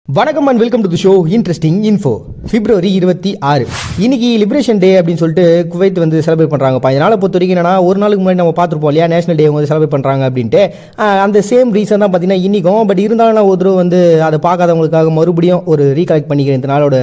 வணக்கம் and welcome to the show interesting info. February 26 இன்னைக்கு liberation டே அப்படின்னு சொல்லிட்டு குவைத் வந்து செலிப்ரேட் பண்ணுறாங்கப்பா. இதனால் பொறுத்த வரைக்கும் என்னன்னா, ஒரு நாளுக்கு முன்னாடி நம்ம பார்த்துருப்போம் இல்லையா, நேஷனல் டே வந்து செலிப்ரேட் பண்ணுறாங்க அப்படின்ட்டு. அந்த சேம் ரீசன் தான் பார்த்தீங்கன்னா இன்றைக்கும். பட் இருந்தாலும் நான் ஒரு வந்து அதை பார்க்காதவங்களுக்காக மறுபடியும் ஒரு ரீகலெக்ட் பண்ணிக்கிறேன் இந்த நாளோட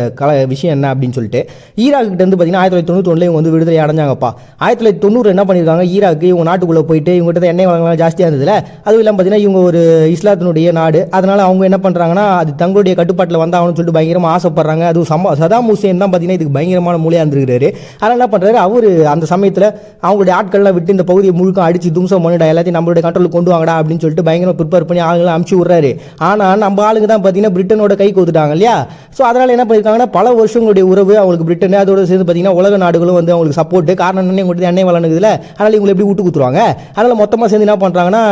விஷயம் என்ன அப்படின்னு சொல்லிட்டு. ஈராக்கிட்ட வந்து பார்த்தீங்கன்னா 1991 இவங்க வந்து விடுதலை அடைஞ்சாங்கப்பா. 1990 என்ன பண்ணியிருக்காங்க, ஈராக்கு இவங்க நாட்டுக்குள்ளே போயிட்டு இவங்ககிட்ட எண்ணெய் வளங்கள்லாம் ஜாஸ்தியாக இருந்ததுல, அதுவும் இல்லாமல் பார்த்தீங்கன்னா இவங்க ஒரு இஸ்லாத்தினுடைய நாடு. அதனால் அவங்க என்ன பண்ணுறாங்கன்னா, அது தங்களுடைய கட்டுப்பாட்டில் வந்தாகணும்னு சொல்லிட்டு பயங்கரமாக ஆசைப்படுறாங்க. அதுவும் சதாம் ஹுசேன் தான் பார்த்தீங்கன்னா இதுக்கு பயங்கரமான மூலையாக இருந்திருக்காரு. அதனால் என்ன பண்ணுறாரு, அவர் அந்த சமயத்தில் அவங்களுடைய ஆட்கள்லாம் விட்டு இந்த பகுதியை முழுக்க அடித்து தும்சம் பண்ணிடா, எல்லாத்தையும் நம்மளுடைய கண்ட்ரோலுக்கு கொண்டு வாங்கடா அப்படின்னு சொல்லிட்டு பயங்கரமாக ப்ரிப்பேர் பண்ணி ஆளுங்களை அமுச்சு விட்றாரு. ஆனால் நம்ம ஆளுங்க தான் பார்த்தீங்கன்னா பிரிட்டனோட கை கொடுத்துட்டாங்க இல்லையா. ஸோ அதனால் என்ன பண்ணியிருக்காங்கன்னா, பல வருஷங்களுடைய உறவு அவங்களுக்கு பிரிட்டன், அதோட சேர்ந்து பார்த்தீங்கன்னா உலக நாடுகளும் வந்து அவங்களுக்கு சப்போர்ட். காரணம் என்ன, உங்களுக்கு எண்ணெய் வளர்ந்துக்குதுல, அதனால் இவங்களை எப்படி விட்டு கொடுத்துருவாங்க. அதனால் மொத்தமாக சேர்ந்து என்ன பண்ணுறாங்கன்னா,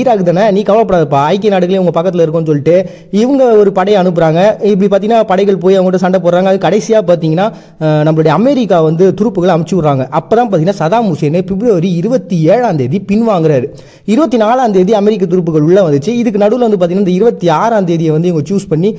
ஈராக் தானே நீ கவலைப்படாதப்பா, ஐக்கிய நாடுகளே உங்கள் பக்கத்தில் இருக்கும்னு சொல்லிட்டு இவங்க ஒரு படையை அனுப்புகிறாங்க. இப்படி பார்த்தீங்கன்னா படைகள் போய் அவங்கள்ட்ட சண்டை போடுறாங்க. அது கடைசியாக பார்த்தீங்கன்னா நம்மளுடைய அமெரிக்கா வந்து துருப்புகளை அமுச்சு விட்றாங்க. அப்போ தான் பார்த்தீங்கன்னா சதாம் ஹுசேன் பிப்ரவரி 27 பின்வாங்குறாரு. 24 அமெரிக்க துருப்புகள் உள்ளே வந்துச்சு. இதுக்கு நடுவில் வந்து பார்த்தீங்கன்னா இந்த 26 வந்து இவங்க சூஸ் பண்ணி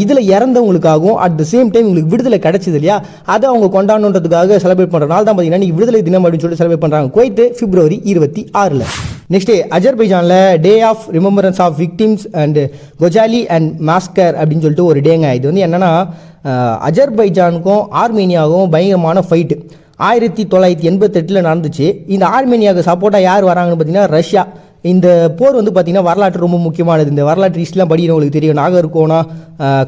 இதில் இறந்தவங்களுக்காகவும் அட் த சேம் டைம் உங்களுக்கு விடுதலை கிடைச்சது இல்லையா, அதை அவங்க கொண்டாடணுன்றதுக்காக செலிப்ரேட் பண்ணுறதுனால தான் பார்த்தீங்கன்னா இன்னைக்கு விடுதலை தினம் அப்படின்னு சொல்லிட்டு செலிப்ரேட் பண்ணுறாங்க குவைத் பிப்ரவரி 26. நெக்ஸ்ட் டே அஜர்பைஜானில் day of remembrance of victims and Khojaly and massacre அப்படின்னு சொல்லிட்டு ஒரு டேங்க. இது வந்து என்னென்னா, அஜர்பைஜானுக்கும் ஆர்மேனியாவுக்கும் பயங்கரமான ஃபைட்டு 1988 நடந்துச்சு. இந்த ஆர்மேனியாவுக்கு சப்போர்ட்டாக யார் வராங்கன்னு பார்த்தீங்கன்னா ரஷ்யா. இந்த போர் வந்து பார்த்தீங்கன்னா வரலாற்று ரொம்ப முக்கியமானது. இந்த வரலாற்று ஹிஸ்ட்ரிலாம் படிக்கிறவங்களுக்கு தெரியும். நாகர்கோனா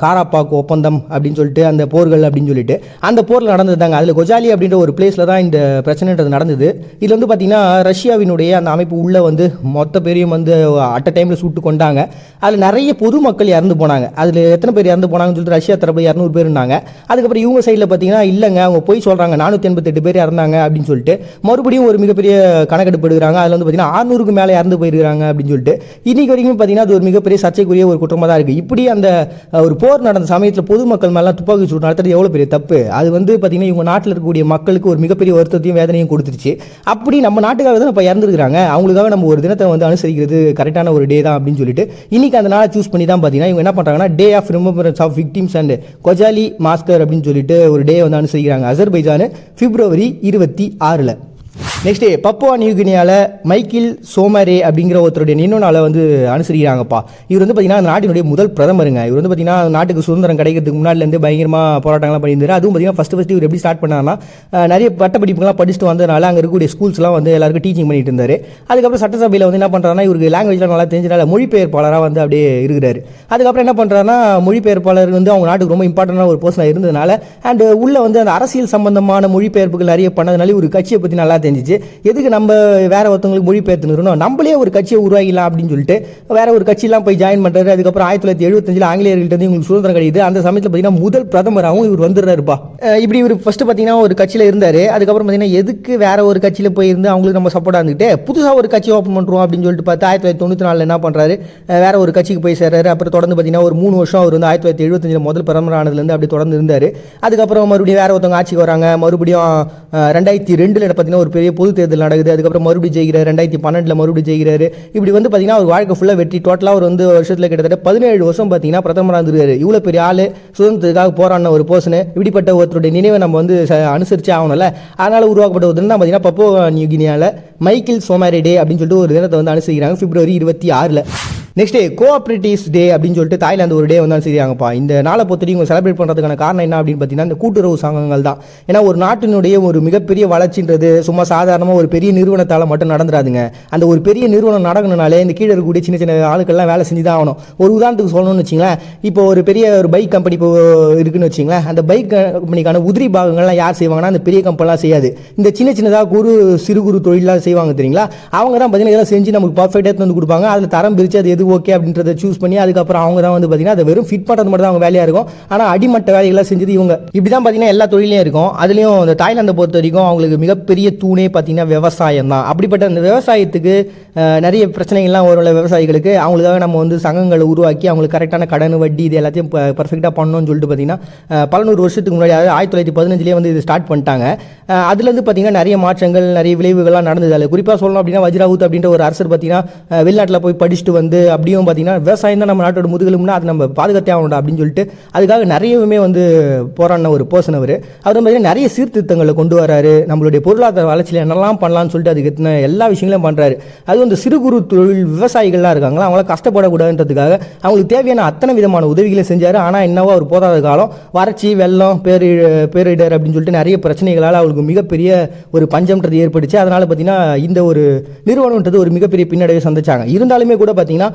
காராப்பாக் ஒப்பந்தம் அப்படின்னு சொல்லிட்டு அந்த போர்கள் அப்படின்னு சொல்லிட்டு அந்த போரில் நடந்தது தாங்க. அதில் கொஜாலி அப்படின்ற ஒரு பிளேஸில் தான் இந்த பிரச்சனைன்றது நடந்தது. இதில் வந்து பார்த்தீங்கன்னா ரஷ்யாவினுடைய அந்த அமைப்பு உள்ளே வந்து மொத்த பேரையும் வந்து அட் அ டைமில் சுட்டு கொண்டாங்க. அதில் நிறைய பொதுமக்கள் இறந்து போனாங்க. அதில் எத்தனை பேர் இறந்து போனாங்கன்னு சொல்லிட்டு ரஷ்யா தரப்பு 200 பேர் இருந்தாங்க. அதுக்கப்புறம் இவங்க சைடில் பார்த்தீங்கன்னா இல்லைங்க அவங்க போய் சொல்கிறாங்க 488 பேர் இறந்தாங்க அப்படின்னு சொல்லிட்டு மறுபடியும் ஒரு மிகப்பெரிய கணக்கெடுப்பு எடுக்கிறாங்க. அதில் வந்து பார்த்தீங்கன்னா 600க்கு மேலே இறந்து போயிருக்காங்க அப்படின்னு சொல்லிட்டு இன்னைக்கு வரைக்கும் பார்த்தீங்கன்னா அது ஒரு மிகப்பெரிய சர்ச்சைக்குரிய ஒரு குற்றமாக தான் இருக்குது. இப்படி அந்த ஒரு போர் நடந்த சமயத்தில் பொதுமக்கள் மேலாம் துப்பாக்கி சூடு நடத்துறது எவ்வளோ பெரிய தப்பு. அது வந்து பார்த்தீங்கன்னா இவங்க நாட்டில் இருக்கக்கூடிய மக்களுக்கு ஒரு மிகப்பெரிய வருத்தத்தையும் வேதனையும் கொடுத்துருச்சு. அப்படி நம்ம நாட்டுக்காக தான் இப்போ இறந்துருக்காங்க, அவங்களுக்காக நம்ம ஒரு தினத்தை வந்து அனுசரிக்கிறது கரெக்டான ஒரு டே தான் அப்படின்னு சொல்லிட்டு இன்னைக்கு அந்த நாளை சூஸ் பண்ணி தான் பார்த்தீங்கன்னா இவங்க என்ன பண்ணுறாங்கன்னா day of remembrance of victims and Khojaly massacre அப்படின்னு சொல்லிட்டு ஒரு டே வந்து அனுசரிக்கிறாங்க Azerbaijan February 26. Next day Papua நியூகினியாவில் மைக்கேல் சோமரே அப்படிங்கிற ஒருத்தருடைய நினைவு நாளை வந்து அனுசரிக்கிறாங்கப்பா. இவர் வந்து பார்த்தீங்கன்னா அந்த நாட்டினுடைய முதல் பிரதமருங்க. இவர் வந்து பார்த்தீங்கன்னா நாட்டுக்கு சுதந்திரம் கிடைக்கிறதுக்கு முன்னாடிலேருந்து பயங்கரமாக போராட்டங்கள்லாம் பண்ணியிருந்தார். அதுவும் பார்த்தீங்கன்னா ஃபஸ்ட்டு இவர் எப்படி ஸ்டார்ட் பண்ணார்னா, நிறைய பட்டப்படிப்புகள்லாம் படிச்சுட்டு வந்ததுனால அங்கே இருக்கக்கூடிய ஸ்கூல்ஸ்லாம் வந்து எல்லாருக்கும் டீச்சிங் பண்ணிட்டு இருந்தார். அதுக்கப்புறம் சட்டசபையில் வந்து என்ன பண்ணுறாருன்னா, இவருக்கு லாங்குவேஜ்லாம் நல்லா தெரிஞ்சனால மொழிபெயர்ப்பாளராக வந்து அப்படியே இருக்கிறாரு. அதுக்கப்புறம் என்ன பண்ணுறாருன்னா, மொழிபெயர்ப்பாளர் வந்து அவங்க நாட்டுக்கு ரொம்ப இம்பார்ட்டண்டான ஒரு பர்சனாக இருந்ததுனால அண்ட் உள்ள வந்து அந்த அரசியல் சம்பந்தமான மொழிபெயர்ப்புகள் நிறைய பண்ணதுனால ஒரு கட்சியை பற்றி நல்லா தெரிஞ்சிச்சு. எதுக்கு நம்ம வேற ஒருத்தவங்களுக்கு மொழிபெயர்த்துணும், நம்மளே ஒரு கட்சியை உருவாக்கலாம் அப்படின்னு சொல்லிட்டு வேற ஒரு கட்சியெல்லாம் போய் ஜாயின் பண்றாரு. அதுக்கப்புறம் 1975 ஆங்கிலேயர்கள்ட்ட இவங்களுக்கு சுதந்திரம் கிடைக்குது. அந்த சமயத்தில் பார்த்தீங்கன்னா முதல் பிரதமராகவும் இவர் வந்துடுறாருப்பா. இப்படி இவர் ஃபர்ஸ்ட் பார்த்தீங்கன்னா ஒரு கட்சியில் இருந்தார். அதுக்கப்புறம் பார்த்தீங்கன்னா எதுக்கு வேற ஒரு கட்சியில் போயிருந்து அவங்களுக்கு நம்ம சப்போர்ட்டாக இருந்துட்டு புதுசாக ஒரு கட்சி ஓப்பன் பண்ணுறோம் அப்படின்னு சொல்லிட்டு பார்த்து 1994 என்ன பண்ணுறாரு, வேற ஒரு கட்சிக்கு போய் சேர்றாரு. அப்புறம் தொடர்ந்து பார்த்தீங்கன்னா ஒரு 3 வருஷம் அவர் வந்து 1975 முதல் பிரதமர் ஆனதுலேருந்து அப்படி தொடர்ந்து இருந்தார். அதுக்கப்புறம் மறுபடியும் வேற ஒருத்தவங்க ஆட்சிக்கு வராங்க. மறுபடியும் 2002 பார்த்தீங்கன்னா ஒரு பெரிய பொது தேர்தல் நடக்குது. அதுக்கப்புறம் மறுபடியும் ஜெயிக்கிறார். 2012 மறுபடியும் ஜெயிக்கிறாரு. இப்படி வந்து பார்த்தீங்கன்னா ஒரு வாழ்க்கை ஃபுல்லாக வெற்றி. டோட்டலாக ஒரு வந்து வருஷத்தில் கிட்டத்தட்ட 17 வருஷம் பார்த்தீங்கன்னா பிரதமராக இருந்திருக்காரு. இவ்வளோ பெரிய ஆள், சுதந்திரத்துக்காக போராடின ஒரு பர்சனு. இப்படிப்பட்ட ஒருத்தருடைய நினைவை நம்ம வந்து அனுசரிச்சு ஆகணும்ல. அதனால் உருவாக்கப்பட்ட ஒரு தினம் தான் பார்த்தீங்கன்னா பப்புவா நியூகினியாவில் மைக்கேல் சோமரே டே அப்படின்னு சொல்லிட்டு ஒரு தினத்தை வந்து அனுசரிக்கிறாங்க பிப்ரவரி 26. நெக்ஸ்ட் டே கோஆப்ரேட்டிவ்ஸ் டே அப்படின்னு சொல்லிட்டு தாய்லாந்து ஒரு டே வந்து அனுசரிக்கிறாங்கப்பா. இந்த நாளை பொறுத்தவரைக்கும் இவங்க செலிப்ரேட் பண்ணுறதுக்கான காரணம் என்ன அப்படின்னு பார்த்தீங்கன்னா இந்த கூட்டுறவு சங்கங்கள் தான். ஏன்னா ஒரு நாட்டினுடைய ஒரு மிகப்பெரிய வளர்ச்சின்றது சும்மா சாதாரணமாக ஒரு பெரிய நிறுவனத்தால் மட்டும் நடந்துடாதுங்க. அந்த ஒரு பெரிய நிறுவனம் நடக்கணுனாலே இந்த கீழே இருக்கக்கூடிய சின்ன சின்ன ஆளுக்கெல்லாம் வேலை செஞ்சு தான் ஆகணும். ஒரு உதாரணத்துக்கு சொல்லணும்னு வச்சிங்களேன், இப்போ ஒரு பெரிய ஒரு பைக் கம்பெனி இப்போ இருக்குன்னு வச்சிங்களேன், அந்த பைக் கம்பெனிக்கான உதிரி பாகங்கள்லாம் யார் செய்வாங்கன்னா அந்த பெரிய கம்பெனிலாம் செய்யாது. இந்த சின்ன சின்னதாக சிறு குறு தொழிலாக செய்வாங்க தெரியுங்களா, அவங்க தான் பார்த்தீங்கன்னா இதெல்லாம் செஞ்சு நமக்கு பர்ஃபெக்டாக வந்து கொடுப்பாங்க. அதில் தரம் பிரித்து அது எது ஓகே அப்படின்றத சூஸ் பண்ணி அதுக்கப்புறம் அவங்க தான் வந்து பார்த்தீங்கன்னா அதை வெறும் ஃபிட் பண்ணுறது மட்டும் தான் அவங்க வேலையாக இருக்கும். ஆனால் அடிமட்ட வேலைகள்லாம் செஞ்சது இவங்க. இப்படி தான் பார்த்தீங்கன்னா எல்லா தொழிலையும் இருக்கும். அதுலேயும் இந்த தாய்லாந்தை பொறுத்த வரைக்கும் அவங்களுக்கு மிகப்பெரிய தூணே பார்த்தீங்கன்னா விவசாயம் தான். அப்படிப்பட்ட அந்த விவசாயத்துக்கு நிறைய பிரச்சனைகள்லாம் ஒரு விவசாயிகளுக்கு அவங்களுக்காக நம்ம வந்து சங்கங்களை உருவாக்கி அவங்களுக்கு கரெக்டான கடன் வட்டி இது எல்லாத்தையும் பர்ஃபெக்டாக பண்ணணும்னு சொல்லிட்டு பார்த்தீங்கன்னா பல நூறு வருஷத்துக்கு முன்னாடி, அதாவது 1915 வந்து இது ஸ்டார்ட் பண்ணிட்டாங்க. அதுலேருந்து பார்த்தீங்கன்னா நிறைய மாற்றங்கள் நிறைய விளைவுகள்லாம் நடந்தது. அதில் குறிப்பாக சொல்லணும் அப்படின்னா வஜ்ராவுத் அப்படின்ற ஒரு அரசர் பார்த்தீங்கன்னா வெளிநாட்டில் போய் படிச்சுட்டு வந்து அப்படியும் பார்த்தீங்கன்னா விவசாயம் தான் நம்ம நாட்டோட முதுகெலும்புனா அது நம்ம பாதுகாத்தே ஆகணும்டா அப்படின்னு சொல்லிட்டு அதுக்காக நிறையவுமே வந்து போராடின ஒரு பர்சன் அவர் பார்த்தீங்கன்னா நிறைய சீர்திருத்தங்களை கொண்டு வராரு. நம்மளுடைய பொருளாதார வளர்ச்சியில் என்னெல்லாம் பண்ணலாம்னு சொல்லிட்டு அதுக்கு எல்லா விஷயங்களையும் பண்ணுறாரு. அது வந்து சிறு குறு தொழில் விவசாயிகள்லாம் இருக்காங்களா அவங்கள கஷ்டப்படக்கூடாதுன்றதுக்காக அவங்களுக்கு தேவையான அத்தனை விதமான உதவிகளை செஞ்சார். ஆனால் என்னவோ அவர் போதாத காலம் வறட்சி வெள்ளம் பேரிடர் அப்படின்னு சொல்லிட்டு நிறைய பிரச்சனைகளால் அவங்களுக்கு மிகப்பெரிய ஒரு பஞ்சம்ன்றது ஏற்பட்டுச்சு. அதனால் பார்த்தீங்கன்னா இந்த ஒரு நிறுவனம்ன்றது ஒரு மிகப்பெரிய பின்னடைவை சந்திச்சாங்க. இருந்தாலுமே கூட பார்த்தீங்கன்னா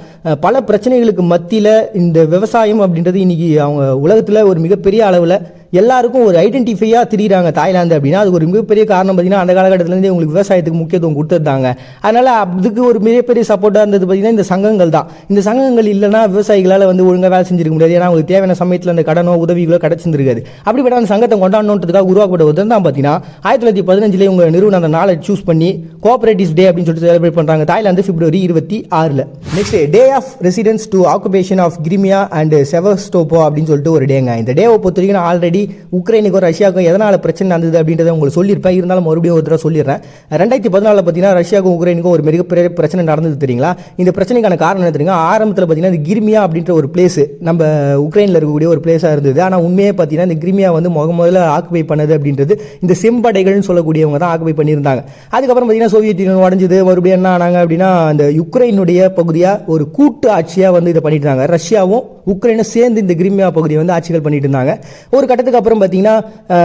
பல பிரச்சனைகளுக்கு மத்தியில் இந்த விவசாயம் அப்படின்றது இன்னைக்கு அவங்க உலகத்தில் ஒரு மிகப்பெரிய அளவில் எல்லாருக்கும் ஒரு ஐடென்டிஃபையாக திரிகிறாங்க தாய்லாந்து அப்படின்னா அதுக்கு ஒரு மிகப்பெரிய காரணம் பார்த்தீங்கன்னா அந்த காலகட்டத்திலேருந்து உங்களுக்கு விவசாயத்துக்கு முக்கியத்துவம் கொடுத்துருந்தாங்க. அதனால் அதுக்கு ஒரு மிகப்பெரிய சப்போர்ட்டாக இருந்தது பார்த்தீங்கன்னா இந்த சங்கங்கள் தான். இந்த சங்கங்கள் இல்லைனா விவசாயிகளால் வந்து ஒழுங்காக வேலை செஞ்சிருக்க முடியாது. ஏன்னா அவங்களுக்கு தேவையான சமயத்தில் அந்த கடனோ உதவிகளோ கிடச்சிருக்காது. அப்படிப்பட்ட அந்த சங்கத்தை கொண்டாடணுன்றதுக்காக உருவாக்கப்பட்ட ஒரு தான் பார்த்தீங்கன்னா 1915 இவங்க நிறுவனம் அந்த நாளை சூஸ் பண்ணி கோஆபரேட்டிவ்ஸ் டே அப்படின்னு சொல்லிட்டு செலிப்ரேட் பண்ணுறாங்க Thailand February 26. Next day of resistance to occupation of Crimea and Sevastopol அப்படின்னு சொல்லிட்டு ஒரு டேங்க. இந்த டேவை பொறுத்த வரைக்கும் ஆல்ரெடி உக்ரைனுக்கும் ரஷ்யாவுக்கும் எதனால் பிரச்சனை நடந்தது அப்படின்றத உங்களுக்கு சொல்லியிருப்பேன். இருந்தாலும் மறுபடியும் ஒரு தடவை சொல்லிடுறேன். 2014 பார்த்தீங்கன்னா ரஷ்யாவுக்கும் உக்ரைனுக்கும் ஒரு மிகப்பெரிய பிரச்சனை நடந்தது தெரியுங்களா? இந்த பிரச்சனைக்கான காரணம் என்ன தெரியுங்க? ஆரம்பத்தில் பார்த்தீங்கன்னா இந்த கிரிமியா அப்படின்ற ஒரு பிளேஸ் நம்ம உக்ரைனில் இருக்கக்கூடிய ஒரு பிளேஸாக இருந்தது. ஆனால் உண்மையே பார்த்தீங்கன்னா இந்த கிரிமியா வந்து முதல்ல ஆக்குபை பண்ணது அப்படின்றது இந்த செம்படைகள்னு சொல்லக்கூடியவங்க தான் ஆக்குபை பண்ணியிருந்தாங்க. அதுக்கப்புறம் பார்த்தீங்கன்னா சோவியத் யூனியன் உடஞ்சது. மறுபடியும் என்ன ஆனாங்க அப்படின்னா அந்த யுக்ரைனுடைய பகுதியாக ஒரு கூட்டு ஆட்சியாக வந்து இதை பண்ணிட்டு இருந்தாங்க. ரஷ்யாவும் உக்ரைனும் சேர்ந்து இந்த கிரிமியா பகுதியை வந்து ஆட்சிகள் பண்ணிட்டு இருந்தாங்க. ஒரு கட்டத்துக்கு அப்புறம் பார்த்தீங்கன்னா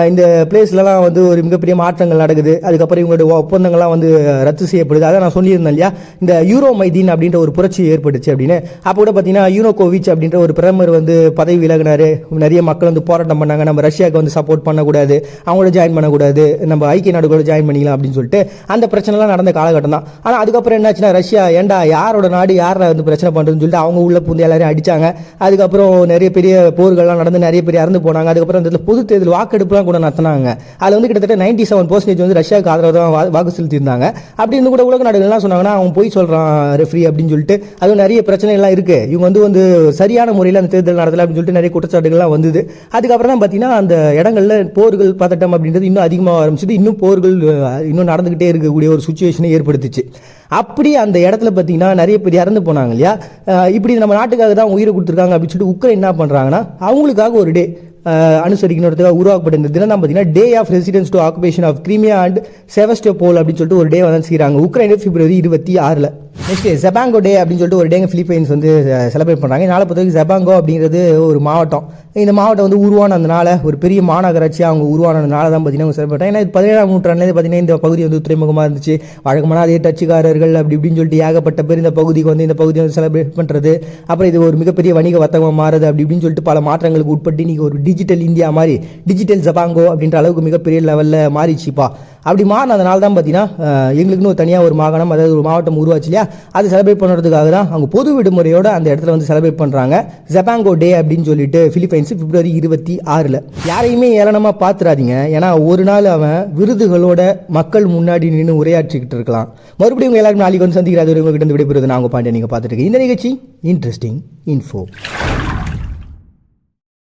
இந்த பிளேஸ்லலாம் வந்து ஒரு மிகப்பெரிய மாற்றங்கள் நடக்குது. அதுக்கப்புறம் இவங்களுடைய ஒப்பந்தங்கள்லாம் வந்து ரத்து செய்யப்படுது. அதை நான் சொல்லியிருந்தேன் இல்லையா, இந்த யூரோ மைதீன் அப்படின்ற ஒரு புரட்சி ஏற்பட்டுச்சு அப்படின்னு. அப்போ கூட பார்த்தீங்கன்னா யூனோகோவிச் அப்படின்ற ஒரு பிரதமர் வந்து பதவி விலகினாரு. நிறைய மக்கள் வந்து போராட்டம் பண்ணாங்க, நம்ம ரஷ்யாவுக்கு வந்து சப்போர்ட் பண்ணக்கூடாது, அவங்களோட ஜாயின் பண்ணக்கூடாது, நம்ம ஐக்கிய நாடுகளோட ஜாயின் பண்ணிக்கலாம் அப்படின்னு சொல்லிட்டு அந்த பிரச்சனைலாம் நடந்த காலகட்டம் தான். ஆனால் அதுக்கப்புறம் என்னாச்சுன்னா ரஷ்யா ஏண்டா யாரோட நாடு யாரை வந்து பிரச்சனை பண்ணுறதுன்னு சொல்லிட்டு அவங்க உள்ள புந்து எல்லாரையும் அடித்தாங்க. அதுக்கப்புறம் நிறைய பெரிய போர்கள்லாம் நடந்து நிறைய பேர் இறந்து போனாங்க. அதுக்கப்புறம் இந்த பொது தேர்தல் வாக்கெடுப்புலாம் கூட நடத்தினாங்க. அதில் வந்து கிட்டத்தட்ட 97% வந்து ரஷ்யாவுக்கு ஆதரவு தான் வாக்கு செலுத்தியிருந்தாங்க. அப்படி இருந்து கூட உலக நாடுகள்லாம் சொன்னாங்கன்னா அவன் போய் சொல்கிறான் ரெஃப்ரி அப்படின்னு சொல்லிட்டு அதுவும் நிறைய பிரச்சனைகள்லாம் இருக்குது. இவங்க வந்து சரியான முறையில் அந்த தேர்தல் நடத்தலை அப்படின்னு சொல்லிட்டு நிறைய குற்றச்சாட்டுகள்லாம் வந்தது. அதுக்கப்புறம் தான் பார்த்தீங்கன்னா அந்த இடங்களில் போர்கள் பதட்டம் அப்படின்றது இன்னும் அதிகமாக ஆரம்பிச்சது. இன்னும் போர்கள் இன்னும் நடந்துக்கிட்டே இருக்கக்கூடிய ஒரு சுச்சுவேஷனை ஏற்படுத்துச்சு. அப்படி அந்த இடத்துல பார்த்தீங்கன்னா நிறைய பேர் இறந்து போனாங்க இல்லையா. இப்படி நம்ம நாட்டுக்காக தான் உயிரை கொடுத்துருக்காங்க அப்படின்னு சொல்லிட்டு உக்ரைன் என்ன பண்ணுறாங்கன்னா அவங்களுக்காக ஒரு டே அனுசரிக்கணுன்றதுக்காக உருவாக்கப்பட்ட இந்த தினம் தான் பார்த்தீங்கன்னா day of resistance to occupation of Crimea and Sevastopol அப்படின்னு சொல்லிட்டு ஒரு டே வந்து செய்கிறாங்க உக்ரைன் February 26. நெக்ஸ்ட் ஜெபாங்கோ டே அப்படின்னு சொல்லிட்டு ஒரு டேங்க பிலிப்பைன்ஸ் வந்து செலிப்ரேட் பண்ணுறாங்க. நாளை பொறுத்தவரைக்கும் ஜெபாங்கோ அப்படிங்கிறது ஒரு மாவட்டம். இந்த மாவட்டம் வந்து உருவான அதனால ஒரு பெரிய மாநகராட்சியாக அவங்க உருவானதுனால தான் பார்த்தீங்கன்னா செலிப்ரேட் பண்ணுறாங்க. ஏன்னா 17ஆம் நூற்றாண்டுலேருந்து பார்த்தீங்கன்னா இந்த பகுதி வந்து துறைமுகமாக இருந்துச்சு. வழக்கமான அதே டச்சுக்காரர்கள் அப்படி இப்படின்னு சொல்லிட்டு ஏகப்பட்ட பேர் இந்த பகுதிக்கு வந்து இந்த பகுதியை வந்து செலிப்ரேட் பண்ணுறது. அப்புறம் இது ஒரு மிகப்பெரிய வணிக வர்த்தகமாக மாறுது அப்படி இப்படின்னு சொல்லிட்டு பல மாற்றங்களுக்கு உட்பட்டு இன்றைக்கி ஒரு டிஜிட்டல் இந்தியா மாதிரி டிஜிட்டல் ஜெபாங்கோ அப்படின்ற அளவுக்கு மிகப்பெரிய லெவலில் மாறிச்சுப்பா. அப்படி மாறினதுனால தான் பார்த்தீங்கன்னா எங்களுக்குன்னு ஒரு தனியாக ஒரு மாகாணம் அதாவது ஒரு மாவட்டம் உருவாச்சு இல்லையா, அது செலிப்ரேட் பண்ணுறதுக்காக தான் அவங்க பொது விடுமுறையோடு அந்த இடத்துல வந்து செலிப்ரேட் பண்ணுறாங்க ஜெபாங்கோ டே அப்படின்னு சொல்லிட்டு பிலிப்பைன்ஸ் February 26. யாரையுமே ஏளனமாக பார்த்துறாதீங்க. ஏன்னா ஒரு நாள் அவன் விருதுகளோட மக்கள் முன்னாடி நின்று உரையாற்றிக்கிட்டு இருக்கலாம். மறுபடியும் உங்கள் எல்லாருமே நாளைக்கு வந்து சந்திக்கிறாது உங்ககிட்ட விடைபெறுவது நான் உங்கள் பாண்டியன். நீங்கள் பார்த்துட்டு இந்த நிகழ்ச்சி இன்ட்ரெஸ்டிங் இன்ஃபோ.